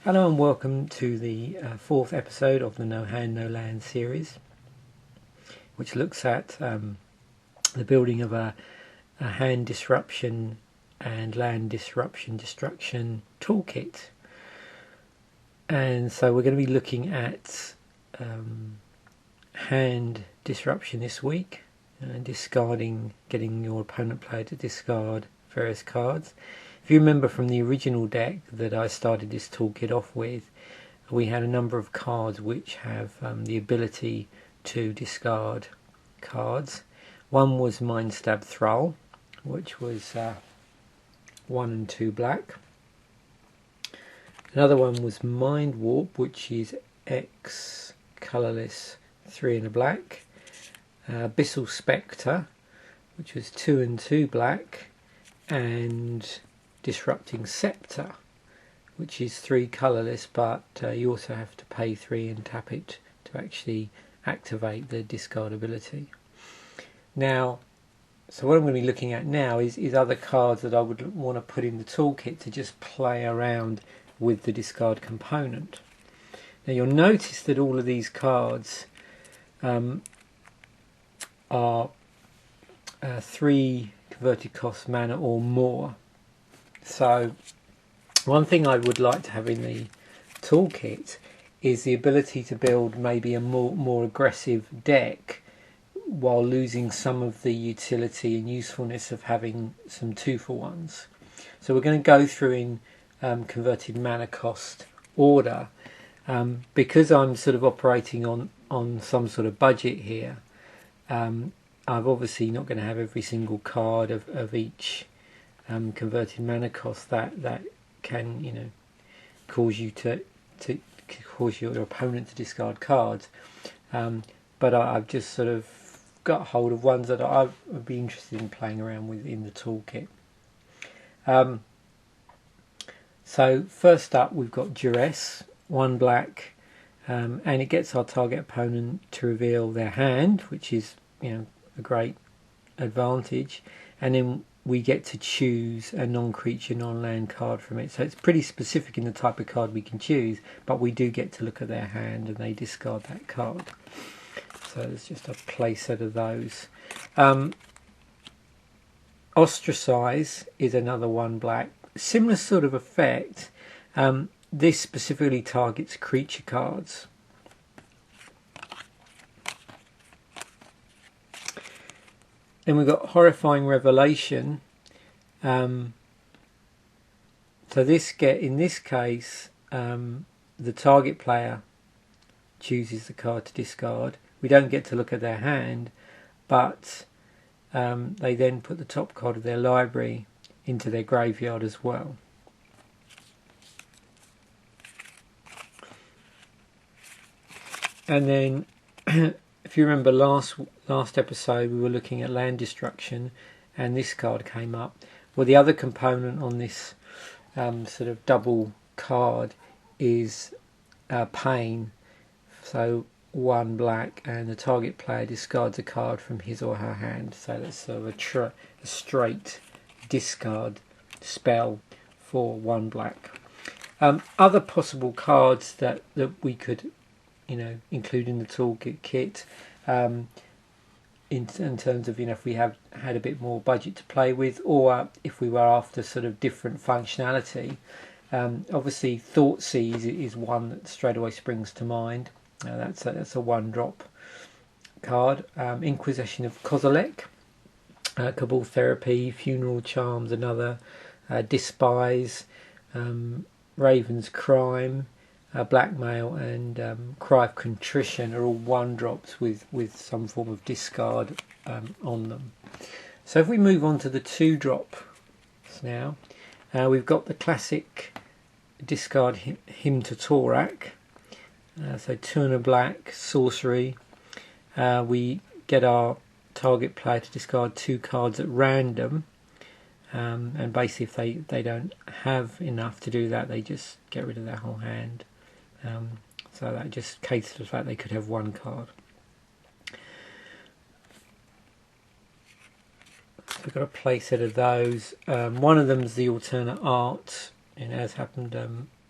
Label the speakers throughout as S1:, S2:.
S1: Hello and welcome to the fourth episode of the No Hand No Land series, which looks at the building of a hand disruption and land disruption destruction toolkit. And so we're going to be looking at hand disruption this week, discarding, getting your opponent player to discard various cards. If you remember from the original deck that I started this toolkit off with, we had a number of cards which have the ability to discard cards. One was Mind Stab Thrall, which was 1 and 2 black. Another one was Mind Warp, which is X colourless, 3 and a black. Bissell Specter, which was 2 and 2 black, and Disrupting Scepter, which is 3 colourless, but you also have to pay 3 and tap it to actually activate the discard ability. Now, so what I'm going to be looking at now is other cards that I would want to put in the toolkit to just play around with the discard component. Now you'll notice that all of these cards are 3 converted cost mana or more. So one thing I would like to have in the toolkit is the ability to build maybe a more aggressive deck while losing some of the utility and usefulness of having some 2-for-1s. So we're going to go through in converted mana cost order. Because I'm sort of operating on some sort of budget here, I'm obviously not going to have every single card of each converted mana cost that can cause you to cause your opponent to discard cards, but I've just sort of got hold of ones that I would be interested in playing around with in the toolkit. So first up we've got Duress, 1 black, and it gets our target opponent to reveal their hand, which is a great advantage, and then we get to choose a non-creature, non-land card from it. So it's pretty specific in the type of card we can choose, but we do get to look at their hand and they discard that card. So there's just a play set of those. Ostracize is another 1 black. Similar sort of effect. This specifically targets creature cards. Then we've got Horrifying Revelation. So in this case, the target player chooses the card to discard. We don't get to look at their hand, but they then put the top card of their library into their graveyard as well. And then if you remember last episode we were looking at land destruction and this card came up. Well, the other component on this sort of double card is pain. So 1 black and the target player discards a card from his or her hand. So that's sort of a straight discard spell for 1 black. Other possible cards that we could include in the toolkit kit, in terms of if we have had a bit more budget to play with, or if we were after sort of different functionality. Obviously Thoughtseize is one that straight away springs to mind. That's a 1-drop card. Inquisition of Kozilek, Cabal Therapy, Funeral Charms, another. Despise, Raven's Crime, Blackmail, and Cry of Contrition are all 1-drops with some form of discard on them. So if we move on to the 2-drops now, we've got the classic discard Hymn to Torak. So 2 and a black, sorcery. We get our target player to discard 2 cards at random, and basically if they don't have enough to do that, they just get rid of their whole hand. So that just caters to the fact they could have 1 card. So we've got a play set of those. One of them is the alternate art, and as happened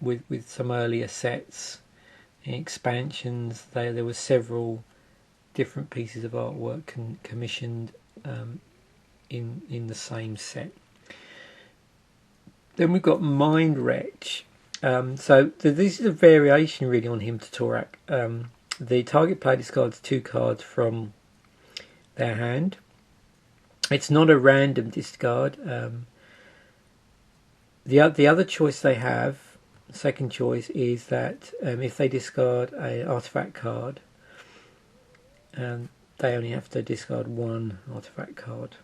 S1: with some earlier sets and expansions. There were several different pieces of artwork commissioned in the same set. Then we've got Mind Wretch. So this is a variation really on Hymn to Torak. The target player discards 2 cards from their hand. It's not a random discard. The other choice they have, second choice, is that if they discard an artifact card, they only have to discard 1 artifact card.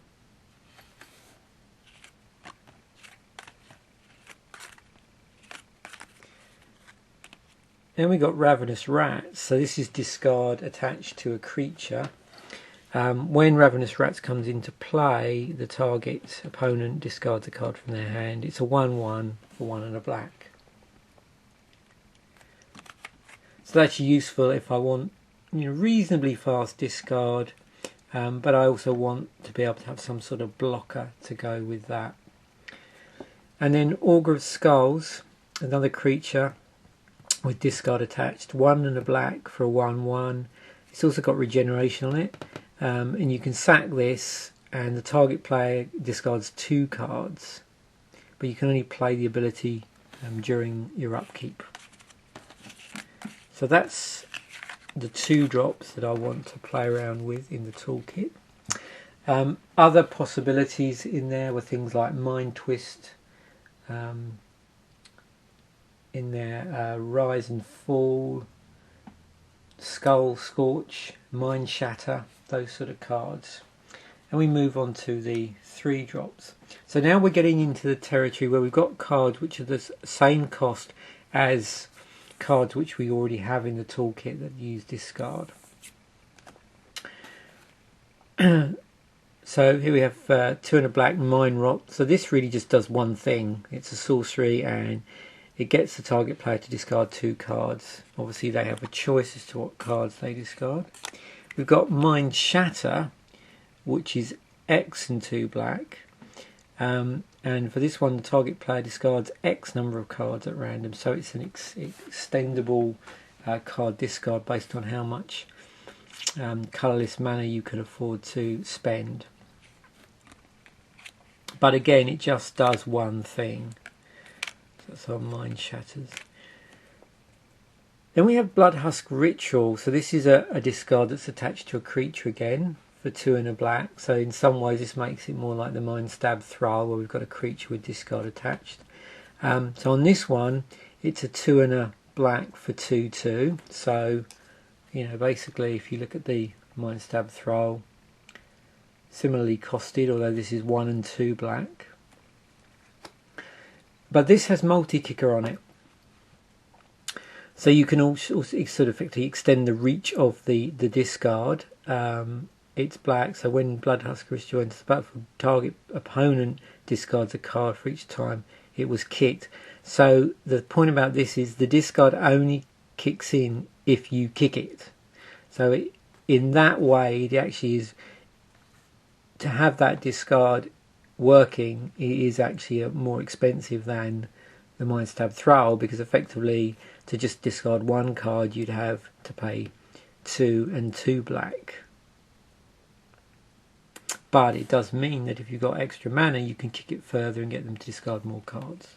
S1: Then we got Ravenous Rats. So this is discard attached to a creature. When Ravenous Rats comes into play, the target opponent discards a card from their hand. It's a 1/1 for 1 and a black. So that's useful if I want, reasonably fast discard, but I also want to be able to have some sort of blocker to go with that. And then Augur of Skulls, another creature with discard attached, 1 and a black for a 1/1. It's also got regeneration on it, and you can sack this and the target player discards 2 cards, but you can only play the ability during your upkeep. So that's the 2 drops that I want to play around with in the toolkit. Other possibilities in there were things like Mind Twist, in there, Rise and Fall, Skull Scorch, Mind Shatter, those sort of cards. And we move on to the 3 drops. So now we're getting into the territory where we've got cards which are the same cost as cards which we already have in the toolkit that use discard. So here we have 2 and a black, Mind Rot. So this really just does one thing. It's a sorcery and it gets the target player to discard 2 cards. Obviously they have a choice as to what cards they discard. We've got Mind Shatter, which is X and 2 black. And for this one, the target player discards X number of cards at random. So it's an extendable card discard based on how much colourless mana you can afford to spend. But again, it just does one thing. That's our Mind Shatters. Then we have Blood Husk Ritual. So this is a discard that's attached to a creature again for 2 and a black. So in some ways this makes it more like the Mind Stab Thrall, where we've got a creature with discard attached. So on this one, it's a 2 and a black for 2/2. So basically if you look at the Mind Stab Thrall, similarly costed, although this is 1 and 2 black. But this has multi-kicker on it. So you can also sort of effectively extend the reach of the discard. It's black, so when Bloodhusk Ritual enters the battlefield, target opponent discards a card for each time it was kicked. So the point about this is the discard only kicks in if you kick it. So in that way, it actually is, to have that discard working, it is actually more expensive than the Mind Stab Thrall, because effectively to just discard 1 card you'd have to pay 2 and 2 black. But it does mean that if you've got extra mana, you can kick it further and get them to discard more cards.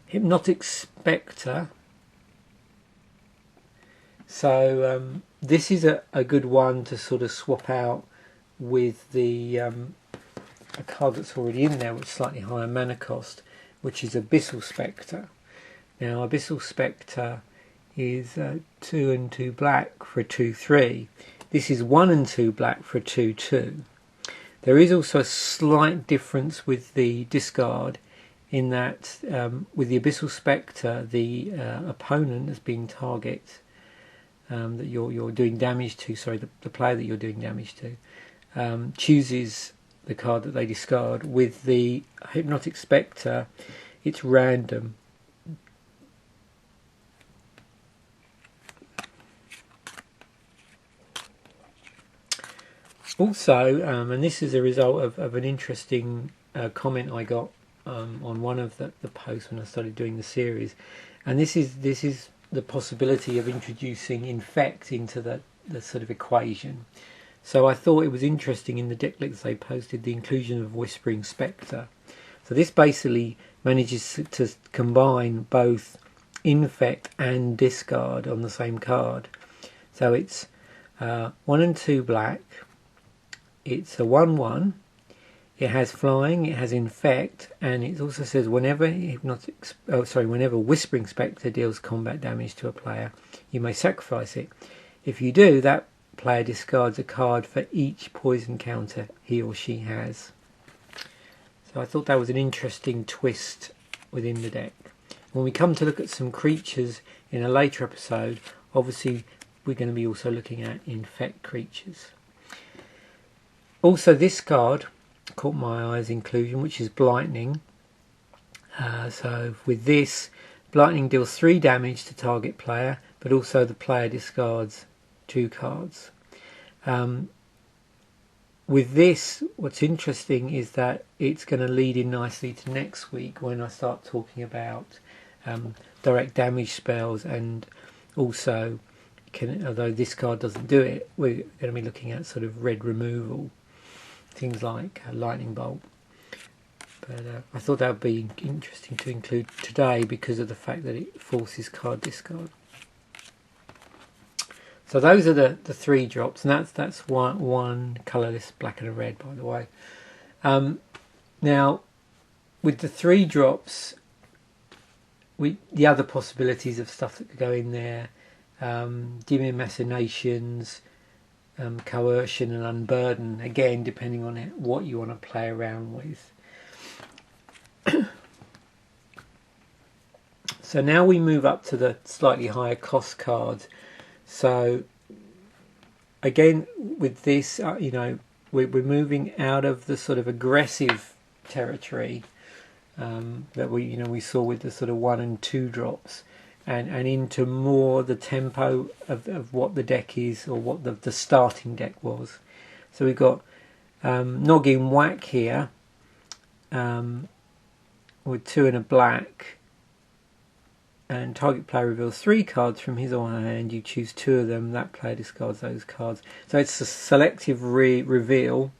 S1: Hypnotic Specter. So this is a good one to sort of swap out with the a card that's already in there with slightly higher mana cost, which is a Bissell Specter. Now a Bissell Specter is 2 and 2 black for a 2/3. This is 1 and 2 black for a 2/2. There is also a slight difference with the discard in that with the Bissell Specter, the opponent as being target that you're doing damage to, sorry, the player that you're doing damage to, chooses the card that they discard. With the Hypnotic Specter, it's random. Also, and this is a result of an interesting comment I got on one of the posts when I started doing the series, and this is the possibility of introducing infect into the sort of equation. So I thought it was interesting in the deck list they posted the inclusion of Whispering Specter. So this basically manages to combine both infect and discard on the same card. So it's 1 and 2 black. It's a 1/1. It has flying. It has infect, and it also says whenever Whispering Specter deals combat damage to a player, you may sacrifice it. If you do, that player discards a card for each poison counter he or she has. So I thought that was an interesting twist within the deck. When we come to look at some creatures in a later episode, obviously we're going to be also looking at infect creatures. Also, this card caught my eye's inclusion, which is Blightning. So with this, Blightning deals 3 damage to target player, but also the player discards 2 cards. With this, what's interesting is that it's going to lead in nicely to next week when I start talking about direct damage spells, and also, although this card doesn't do it, we're going to be looking at sort of red removal, things like Lightning Bolt. But I thought that would be interesting to include today because of the fact that it forces card discard. So those are the 3 drops, and that's one colourless black and a red, by the way. Now, with the 3 drops, the other possibilities of stuff that could go in there, Dim Machinations, Coercion and Unburden, again depending on what you want to play around with. So now we move up to the slightly higher cost cards. So again with this, we're moving out of the sort of aggressive territory that we saw with the sort of 1 and 2 drops, and into more the tempo of what the deck is, or what the starting deck was. So we've got Noggin Whack here with 2 and a black, and target player reveals 3 cards from his or her hand. You choose 2 of them, that player discards those cards. So it's a selective reveal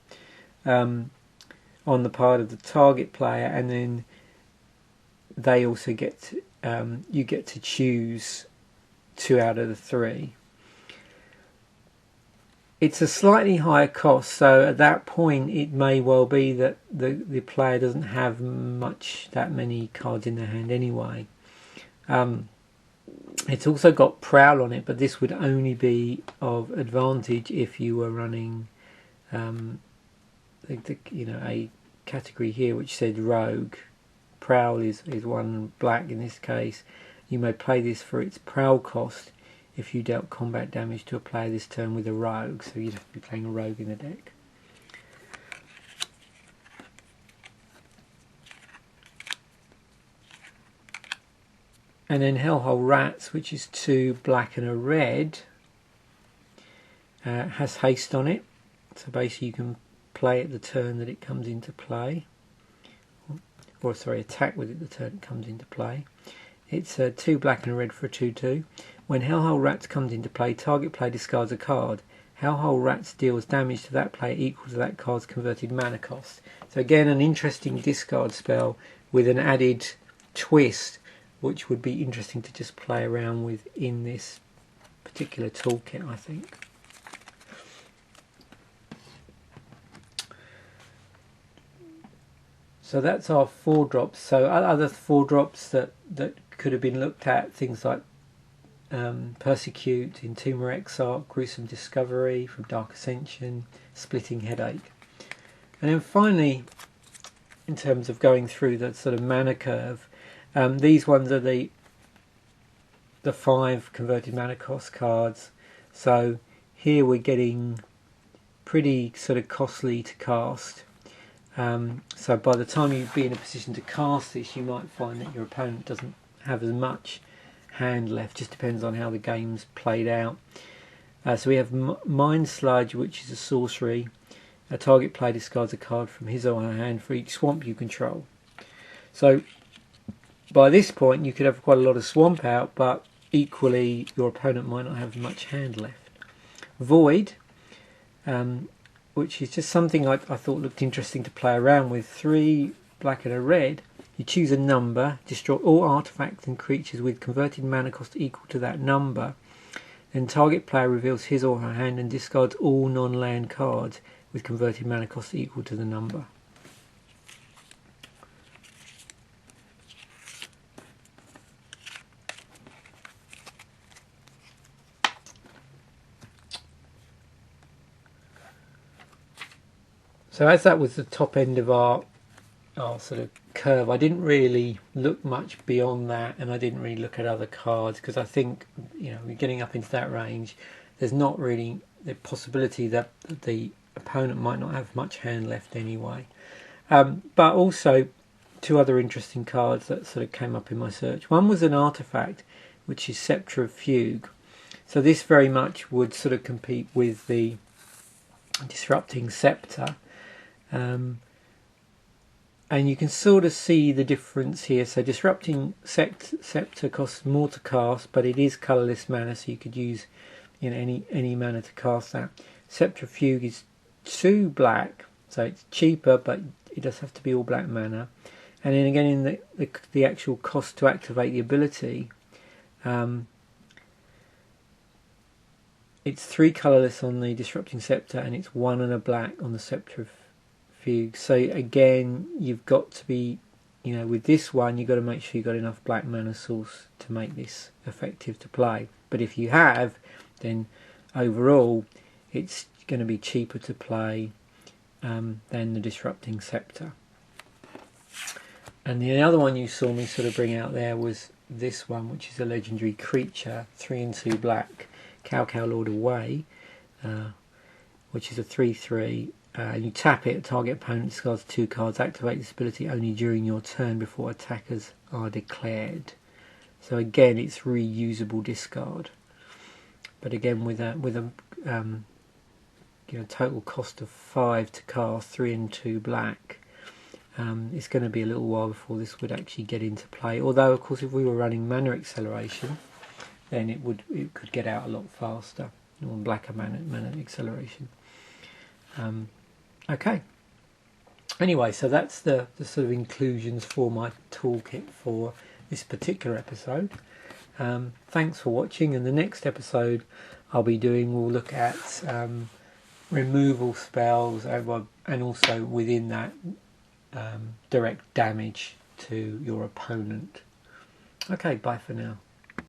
S1: on the part of the target player, and then they also get to, you get to choose 2 out of the 3. It's a slightly higher cost, so at that point it may well be that the player doesn't have that many cards in their hand anyway. It's also got Prowl on it, but this would only be of advantage if you were running a category here which said Rogue. Prowl is 1 black in this case. You may play this for its Prowl cost if you dealt combat damage to a player this turn with a Rogue, so you'd have to be playing a Rogue in the deck. And then Hellhole Rats, which is 2 black and a red, has haste on it, so basically you can play it the turn that it comes into play, or sorry, attack with it the turn it comes into play. It's 2 black and a red for a 2/2. When Hellhole Rats comes into play, target player discards a card. Hellhole Rats deals damage to that player equal to that card's converted mana cost. So again, an interesting discard spell with an added twist, which would be interesting to just play around with in this particular toolkit, I think. So that's our 4 drops. So other 4 drops that could have been looked at, things like Persecute, Entomber Exarch, Gruesome Discovery from Dark Ascension, Splitting Headache. And then finally, in terms of going through the sort of mana curve, these ones are the 5 converted mana cost cards. So here we're getting pretty sort of costly to cast. So by the time you'd be in a position to cast this, you might find that your opponent doesn't have as much hand left. Just depends on how the game's played out. So we have Mind Sludge, which is a sorcery. A target player discards a card from his or her hand for each swamp you control. So by this point you could have quite a lot of swamp out, but equally your opponent might not have much hand left. Void, which is just something I thought looked interesting to play around with. 3 black and a red. You choose a number, destroy all artifacts and creatures with converted mana cost equal to that number. Then target player reveals his or her hand and discards all non-land cards with converted mana cost equal to the number. So as that was the top end of our sort of curve, I didn't really look much beyond that, and I didn't really look at other cards, because I think, you know, we're getting up into that range, there's not really the possibility that the opponent might not have much hand left anyway. But also 2 other interesting cards that sort of came up in my search. One was an artifact, which is Scepter of Fugue. So this very much would sort of compete with the Disrupting Scepter. And you can sort of see the difference here. So Disrupting Scepter costs more to cast, but it is colourless mana, so you could use, you know, any mana to cast that. Scepter of Fugue is 2 black, so it's cheaper, but it does have to be all black mana. And then again, in the actual cost to activate the ability, it's 3 colourless on the Disrupting Scepter, and it's 1 and a black on the Scepter of Fugue. So again, you've got to be, you know, with this one, you've got to make sure you've got enough black mana source to make this effective to play. But if you have, then overall it's going to be cheaper to play than the Disrupting Scepter. And the other one you saw me sort of bring out there was this one, which is a legendary creature, 3 and 2 black, Cow Lord Away, which is a 3/3. You tap it, target opponent discards 2 cards, activate this ability only during your turn before attackers are declared. So again, it's reusable discard, but again with a you know, total cost of 5 to cast, 3 and 2 black. It's going to be a little while before this would actually get into play. Although, of course, if we were running mana acceleration, then it could get out a lot faster, or blacker mana acceleration. Okay. Anyway, so that's the sort of inclusions for my toolkit for this particular episode. Thanks for watching, and the next episode I'll be doing, we'll look at removal spells, and also within that direct damage to your opponent. Okay, bye for now.